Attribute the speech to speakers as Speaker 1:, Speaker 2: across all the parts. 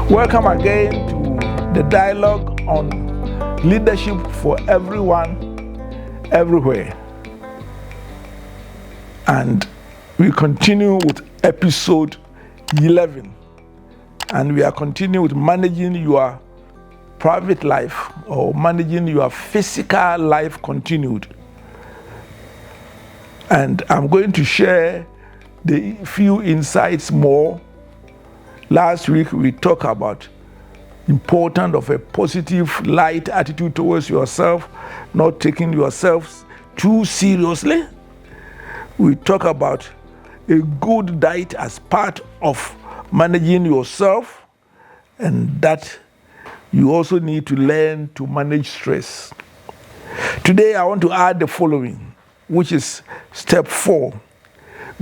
Speaker 1: Welcome again to the dialogue on leadership for everyone, everywhere. And we continue with episode 11. And we are continuing with managing your private life or managing your physical life continued. And I'm going to share the few insights more. Last week we talked about importance of a positive, light attitude towards yourself, not taking yourself too seriously. We talk about a good diet as part of managing yourself, and that you also need to learn to manage stress. Today I want to add the following, which is step 4.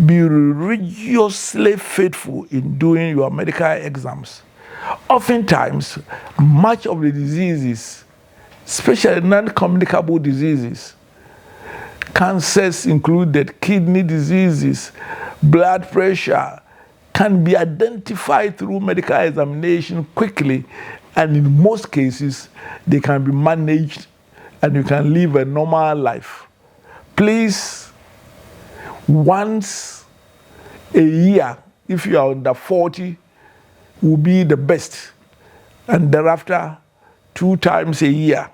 Speaker 1: Be religiously faithful in doing your medical exams. Oftentimes, much of the diseases, especially non-communicable diseases, cancers included, kidney diseases, blood pressure, can be identified through medical examination quickly, and in most cases, they can be managed and you can live a normal life. Please, once a year, if you are under 40, will be the best, and thereafter 2 times a year.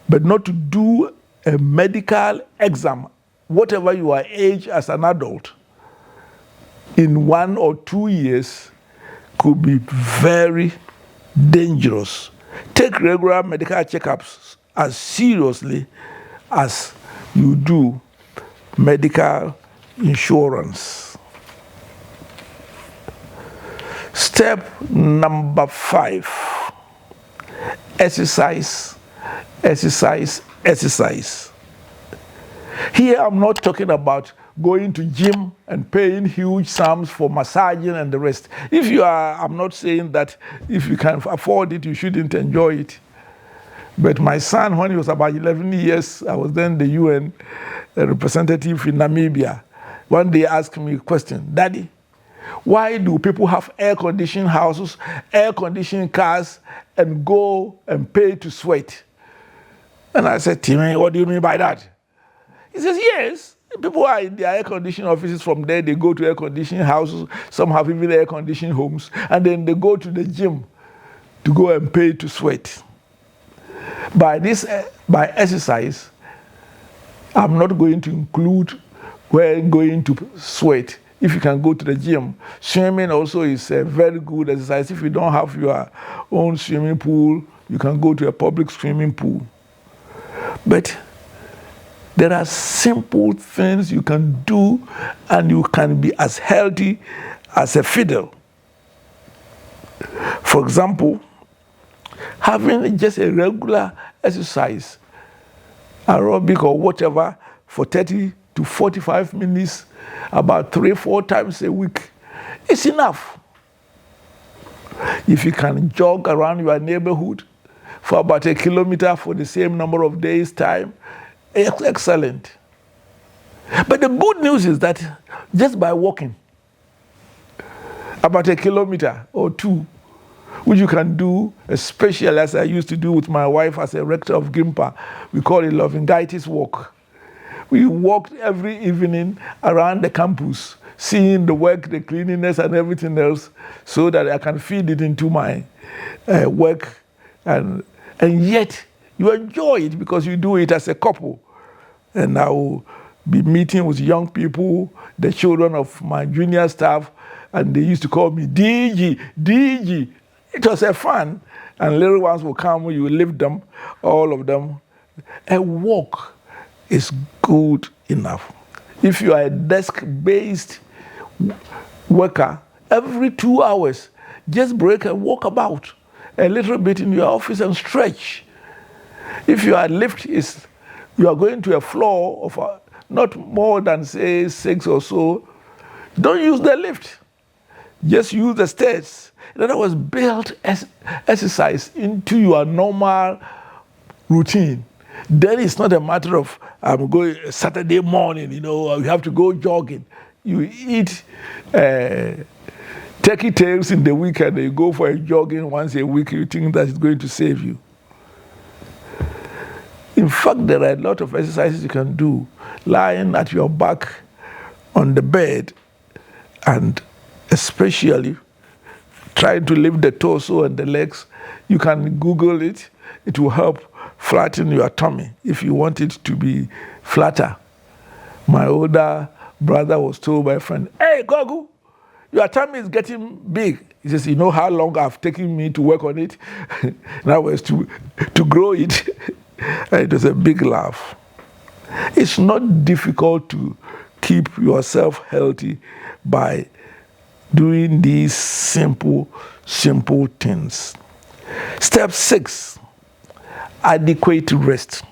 Speaker 1: But not to do a medical exam, whatever your age as an adult, in 1 or 2 years could be very dangerous. Take regular medical checkups as seriously as you do medical insurance. Step number 5, exercise, exercise, exercise. Here I'm not talking about going to gym and paying huge sums for massaging and the rest. I'm not saying that if you can afford it, you shouldn't enjoy it. But my son, when he was about 11 years, I was then the UN representative in Namibia. One day asked me a question, Daddy, why do people have air-conditioned houses, air-conditioned cars, and go and pay to sweat? And I said, Timmy, what do you mean by that? He says, yes, people are in their air-conditioned offices. From there, they go to air-conditioned houses. Some have even air-conditioned homes. And then they go to the gym to go and pay to sweat. By exercise, I'm not going to include when going to sweat. If you can go to the gym, swimming also is a very good exercise. If you don't have your own swimming pool, you can go to a public swimming pool. But there are simple things you can do, and you can be as healthy as a fiddle. For example, having just a regular exercise, aerobic or whatever, for 30 to 45 minutes, about 3-4 times a week, is enough. If you can jog around your neighborhood for about 1 kilometer for the same number of days' time, excellent. But the good news is that just by walking about 1 kilometer or 2, which you can do, especially as I used to do with my wife as a rector of Gimpa, we call it Lovingitis Walk. We walked every evening around the campus, seeing the work, the cleanliness, and everything else, so that I can feed it into my work. And yet, you enjoy it because you do it as a couple. And I will be meeting with young people, the children of my junior staff, and they used to call me DG, DG. It was a fun, and little ones will come, you lift them, all of them. A walk is good enough. If you are a desk-based worker, every 2 hours, just break and walk about a little bit in your office and stretch. If your lift is, you are going to a floor of not more than, say, 6 or so, don't use the lift. Just use the stairs. In other words, build exercise into your normal routine. Then it's not a matter of, I'm going Saturday morning, you have to go jogging. You eat 10 turkey tails in the weekend, you go for a jogging once a week, you think that it's going to save you. In fact, there are a lot of exercises you can do lying at your back on the bed, and especially trying to lift the torso and the legs. You can Google it. It will help flatten your tummy if you want it to be flatter. My older brother was told by a friend, "Hey, Gogu, your tummy is getting big." He says, "You know how long I've taken me to work on it?" Now was to grow it. And it was a big laugh. It's not difficult to keep yourself healthy by doing these simple things. Step 6, adequate rest.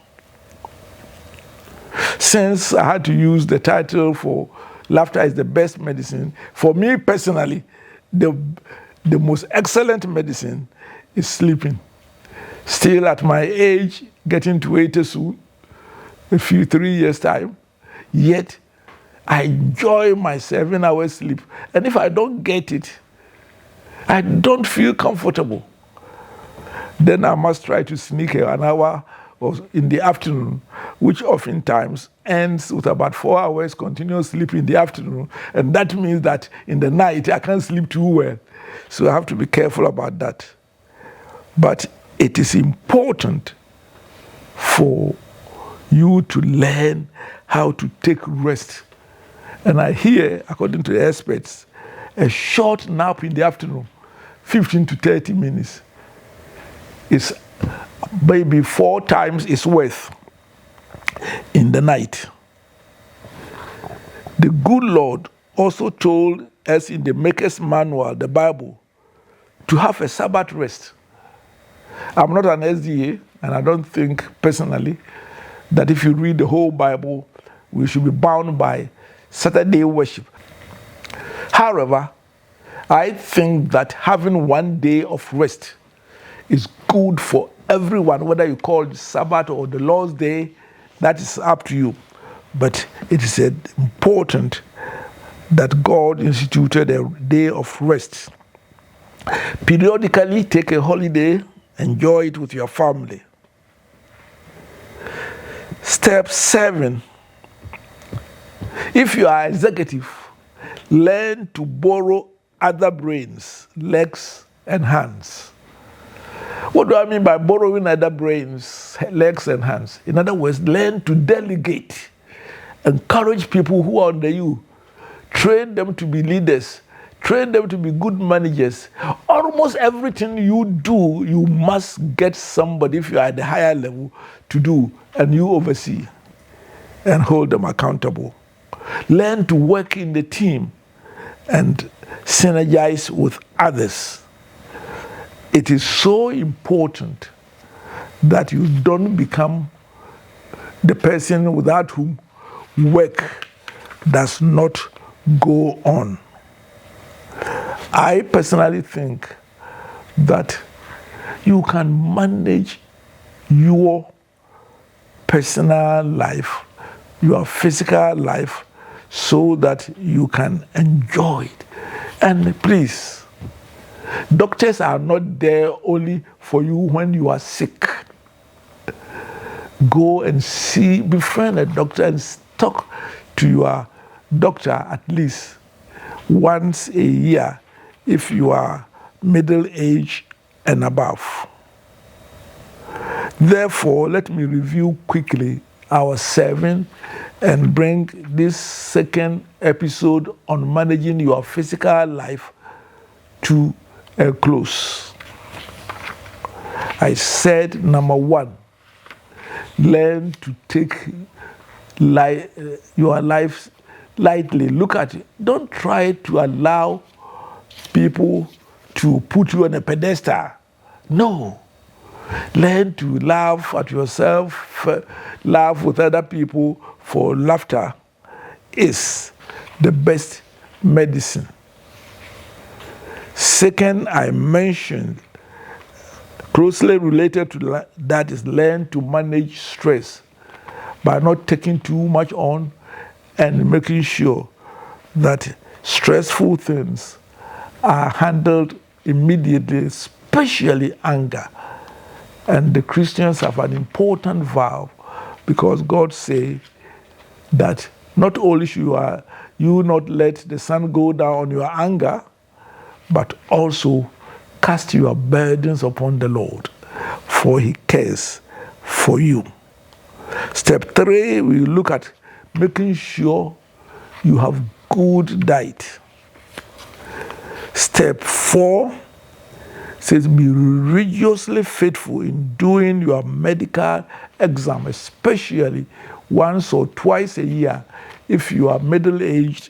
Speaker 1: Since I had to use the title for Laughter is the Best Medicine, for me personally, the most excellent medicine is sleeping. Still at my age, getting to 80 soon, 3 years time, yet I enjoy my 7 hours sleep. And if I don't get it, I don't feel comfortable. Then I must try to sneak an hour in the afternoon, which oftentimes ends with about 4 hours continuous sleep in the afternoon. And that means that in the night, I can't sleep too well. So I have to be careful about that. But it is important for you to learn how to take rest. And I hear, according to the experts, a short nap in the afternoon, 15 to 30 minutes, is maybe 4 times its worth in the night. The good Lord also told us in the Maker's Manual, the Bible, to have a Sabbath rest. I'm not an SDA, and I don't think personally that if you read the whole Bible, we should be bound by Saturday worship. However, I think that having 1 day of rest is good for everyone, whether you call it Sabbath or the Lord's Day, that is up to you. But it is important that God instituted a day of rest. Periodically take a holiday, enjoy it with your family. Step 7, if you are executive, learn to borrow other brains, legs, and hands. What do I mean by borrowing other brains, legs, and hands? In other words, learn to delegate. Encourage people who are under you. Train them to be leaders. Train them to be good managers. Almost everything you do, you must get somebody, if you are at the higher level, to do, and you oversee and hold them accountable. Learn to work in the team and synergize with others. It is so important that you don't become the person without whom work does not go on. I personally think that you can manage your personal life, your physical life, so that you can enjoy it. And please, doctors are not there only for you when you are sick. Go and befriend a doctor and talk to your doctor at least once a year if you are middle-aged and above. Therefore, let me review quickly our 7 and bring this second episode on managing your physical life to a close. I said, number 1, learn to take your life lightly. Look at it. Don't try to allow people to put you on a pedestal. No. Learn to laugh at yourself, laugh with other people, for laughter is the best medicine. Second, I mentioned, closely related to that, is learn to manage stress by not taking too much on and making sure that stressful things are handled immediately, especially anger. And the Christians have an important vow, because God says that not only should you not let the sun go down on your anger, but also cast your burdens upon the Lord, for he cares for you. Step 3, we look at making sure you have good diet. Step 4 says be religiously faithful in doing your medical exam, especially once or twice a year if you are middle-aged,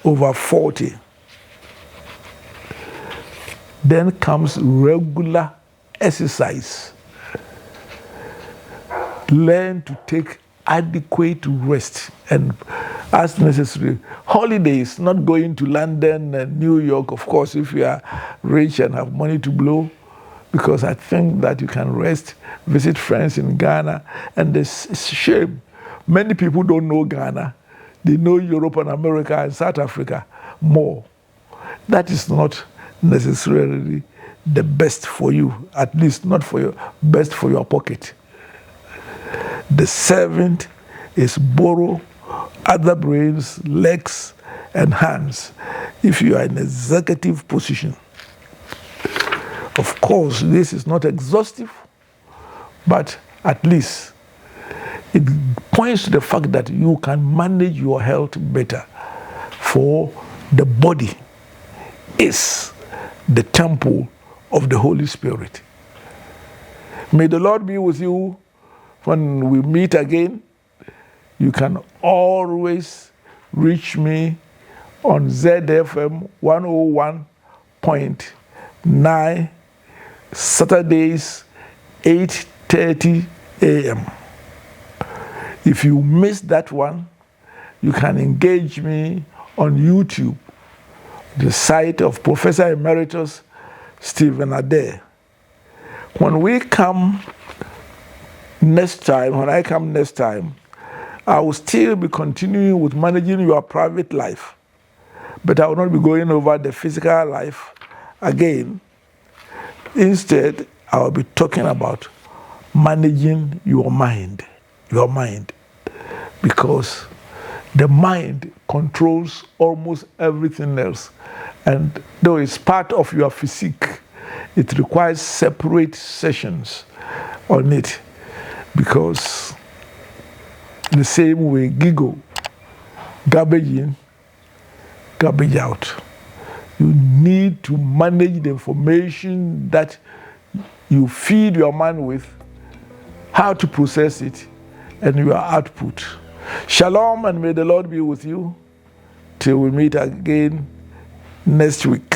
Speaker 1: over 40. Then comes regular exercise. Learn to take adequate rest and, as necessary, holidays, not going to London and New York, of course, if you are rich and have money to blow, because I think that you can rest, visit friends in Ghana. And it's a shame. Many people don't know Ghana. They know Europe and America and South Africa more. That is not necessarily the best for you, at least not for your best for your pocket. The 7th is borrow other brains, legs, and hands if you are in executive position. Of course, this is not exhaustive, but at least it points to the fact that you can manage your health better, for the body is the temple of the Holy Spirit. May the Lord be with you when we meet again. You can always reach me on ZFM 101.9, Saturdays, 8:30 a.m. If you miss that one, you can engage me on YouTube, the site of Professor Emeritus Stephen Adei. When I come next time, I will still be continuing with managing your private life, but I will not be going over the physical life again. Instead, I will be talking about managing your mind, because the mind controls almost everything else. And though it's part of your physique, it requires separate sessions on it, because the same way giggle, garbage in, garbage out. You need to manage the information that you feed your mind with, how to process it, and your output. Shalom, and may the Lord be with you till we meet again next week.